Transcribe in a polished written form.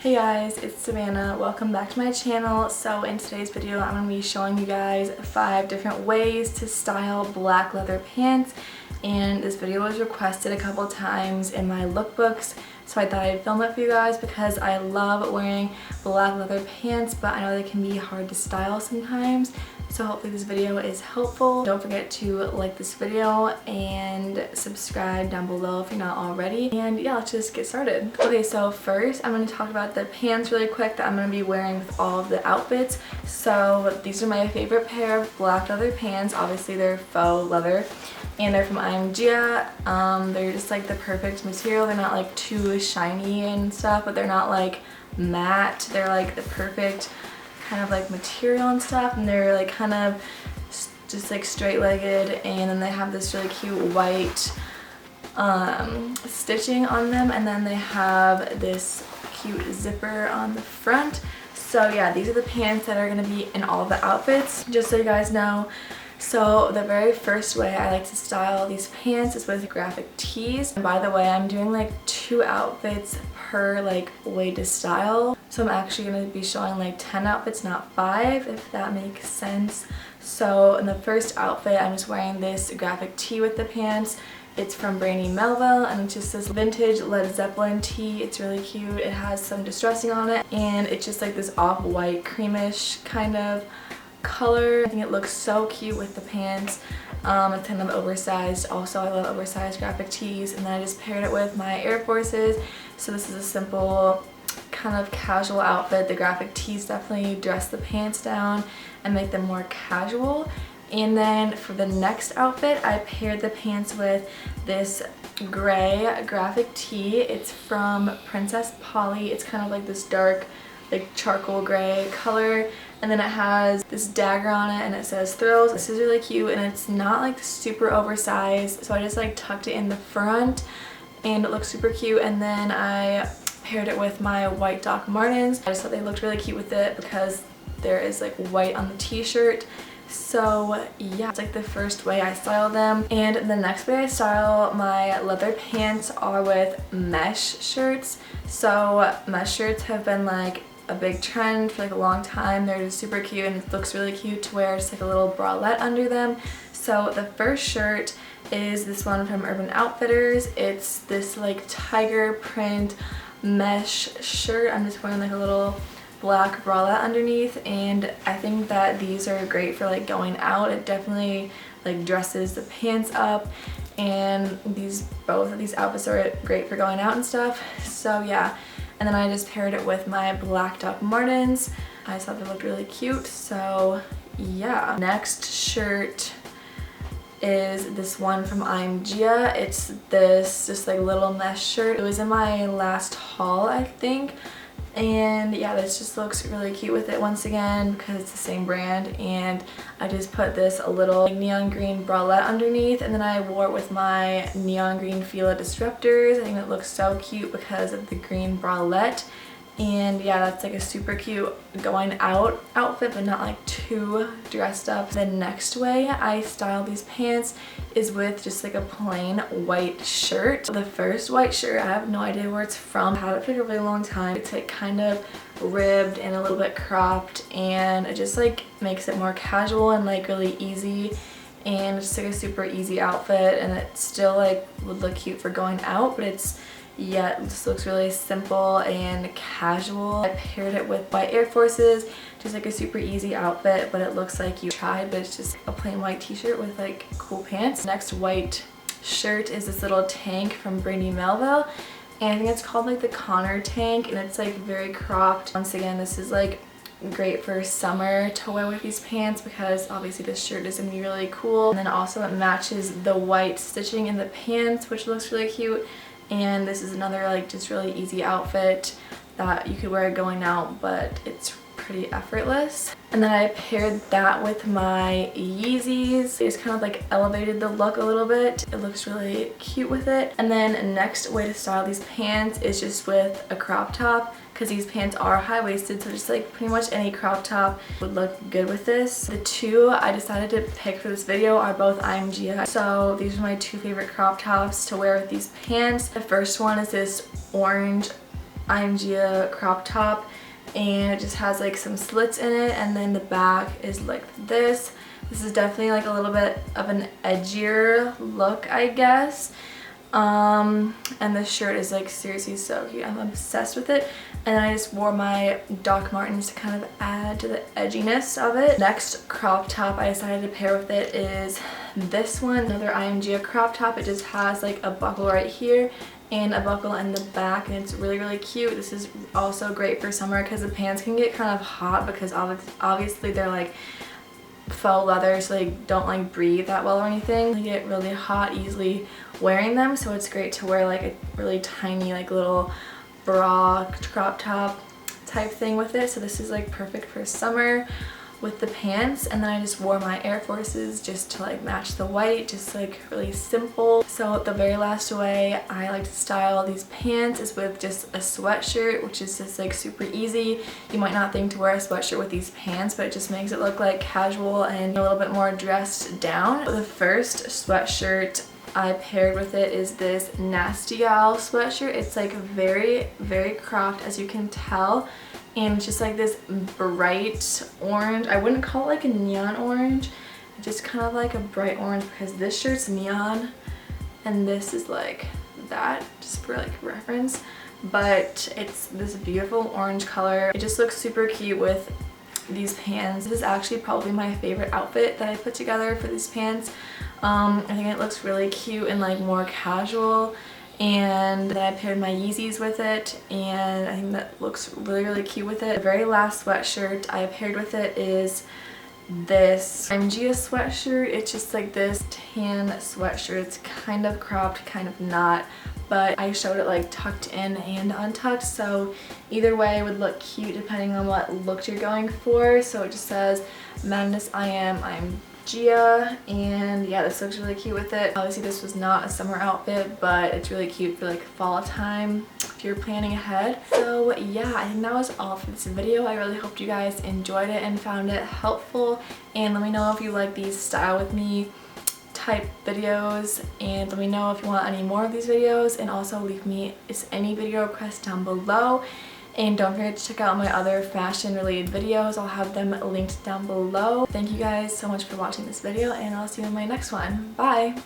Hey guys, it's Savannah. Welcome back to my channel. So in today's video, I'm going to be showing you guys 5 different ways to style black leather pants. And this video was requested a couple times in my lookbooks, so I thought I'd film it for you guys because I love wearing black leather pants, but I know they can be hard to style sometimes. So hopefully this video is helpful. Don't forget to like this video and subscribe down below if you're not already. And yeah, let's just get started. Okay, so first I'm going to talk about the pants really quick that I'm going to be wearing with all of the outfits. So these are my favorite pair of black leather pants. Obviously they're faux leather and they're from IMG. They're just like the perfect material. They're not like too shiny and stuff, but they're not like matte. They're like the perfect kind of like material and stuff, and they're like kind of just like straight-legged, and then they have this really cute white stitching on them, and then they have this cute zipper on the front. So yeah, these are the pants that are going to be in all of the outfits, just so you guys know. So the very first way I like to style these pants is with graphic tees. And by the way, I'm doing like 2 outfits per like way to style. So I'm actually going to be showing like 10 outfits, not 5, if that makes sense. So in the first outfit, I'm just wearing this graphic tee with the pants. It's from Brandy Melville, and it's just this vintage Led Zeppelin tee. It's really cute. It has some distressing on it, and it's just like this off-white creamish kind of color. I think it looks so cute with the pants. It's kind of oversized. Also, I love oversized graphic tees. And then I just paired it with my Air Forces. So this is a simple kind of casual outfit. The graphic tees definitely dress the pants down and make them more casual. And then for the next outfit, I paired the pants with this gray graphic tee. It's from Princess Polly. It's kind of like this dark, like charcoal gray color, and then it has this dagger on it and it says thrills. This is really cute, and it's not like super oversized, so I just like tucked it in the front and it looks super cute. And then I paired it with my white Doc Martens. I just thought they looked really cute with it because there is like white on the t-shirt. So yeah, it's like the first way I style them. And the next way I style my leather pants are with mesh shirts. So mesh shirts have been like a big trend for like a long time. They're just super cute, and it looks really cute to wear just like a little bralette under them. So the first shirt is this one from Urban Outfitters. It's this like tiger print mesh shirt. I'm just wearing like a little black bralette underneath, and I think that these are great for like going out. It definitely like dresses the pants up, and both of these outfits are great for going out and stuff. So yeah. And then I just paired it with my black Doc Martens. I just thought they looked really cute, so yeah. Next shirt is this one from IMG. It's this just like little mesh shirt. It was in my last haul, I think. And yeah, this just looks really cute with it once again because it's the same brand. And I just put this a little like neon green bralette underneath, and then I wore it with my neon green Fila disruptors. I think it looks so cute because of the green bralette. And yeah, that's like a super cute going out outfit, but not like too dressed up. The next way I style these pants is with just like a plain white shirt. The first white shirt, I have no idea where it's from. I had it for a really long time. It's like kind of ribbed and a little bit cropped, and it just like makes it more casual and like really easy. And it's just like a super easy outfit, and it still like would look cute for going out, but it just looks really simple and casual. I paired it with white Air Forces, just like a super easy outfit, but it looks like you tried, but it's just a plain white t-shirt with like cool pants. Next white shirt is this little tank from Brandy Melville, and I think it's called like the Connor tank, and it's like very cropped. Once again, this is like great for summer to wear with these pants because obviously this shirt is gonna be really cool. And then also it matches the white stitching in the pants, which looks really cute. And this is another like just really easy outfit that you could wear going out, but it's pretty effortless. And then I paired that with my Yeezys. It just kind of like elevated the look a little bit. It looks really cute with it. And then next way to style these pants is just with a crop top, because these pants are high-waisted, so just like pretty much any crop top would look good with this. The 2 I decided to pick for this video are both IMG. So these are my 2 favorite crop tops to wear with these pants. The first one is this orange IMG crop top, and it just has like some slits in it, and then the back is like this. This is definitely like a little bit of an edgier look, I guess. And this shirt is like seriously so cute. I'm obsessed with it. And then I just wore my Doc Martens to kind of add to the edginess of it. Next crop top I decided to pair with it is this one, another IMG crop top. It just has like a buckle right here and a buckle in the back, and it's really, really cute. This is also great for summer because the pants can get kind of hot because obviously they're like faux leather, so they don't like breathe that well or anything. They get really hot easily wearing them, so it's great to wear like a really tiny like little bra crop top type thing with it. So this is like perfect for summer with the pants. And then I just wore my Air Forces just to like match the white, just like really simple. So the very last way I like to style these pants is with just a sweatshirt, which is just like super easy. You might not think to wear a sweatshirt with these pants, but it just makes it look like casual and a little bit more dressed down. The first sweatshirt I paired with it is this Nasty Gal sweatshirt. It's like very, very cropped, as you can tell, and it's just like this bright orange. I wouldn't call it like a neon orange, it's just kind of like a bright orange because this shirt's neon and this is like that, just for like reference. But it's this beautiful orange color. It just looks super cute with these pants. This is actually probably my favorite outfit that I put together for these pants. I think it looks really cute and like more casual, and then I paired my Yeezys with it, and I think that looks really, really cute with it. The very last sweatshirt I paired with it is this IMG sweatshirt. It's just like this tan sweatshirt. It's kind of cropped, kind of not, but I showed it like tucked in and untucked, so either way would look cute depending on what look you're going for. So it just says Madness I'm Gia, and yeah, this looks really cute with it. Obviously this was not a summer outfit, but it's really cute for like fall time if you're planning ahead. So yeah, I think that was all for this video. I really hope you guys enjoyed it and found it helpful, and let me know if you like these style with me type videos, and let me know if you want any more of these videos, and also leave me any video requests down below. And don't forget to check out my other fashion related videos. I'll have them linked down below. Thank you guys so much for watching this video, and I'll see you in my next one. Bye!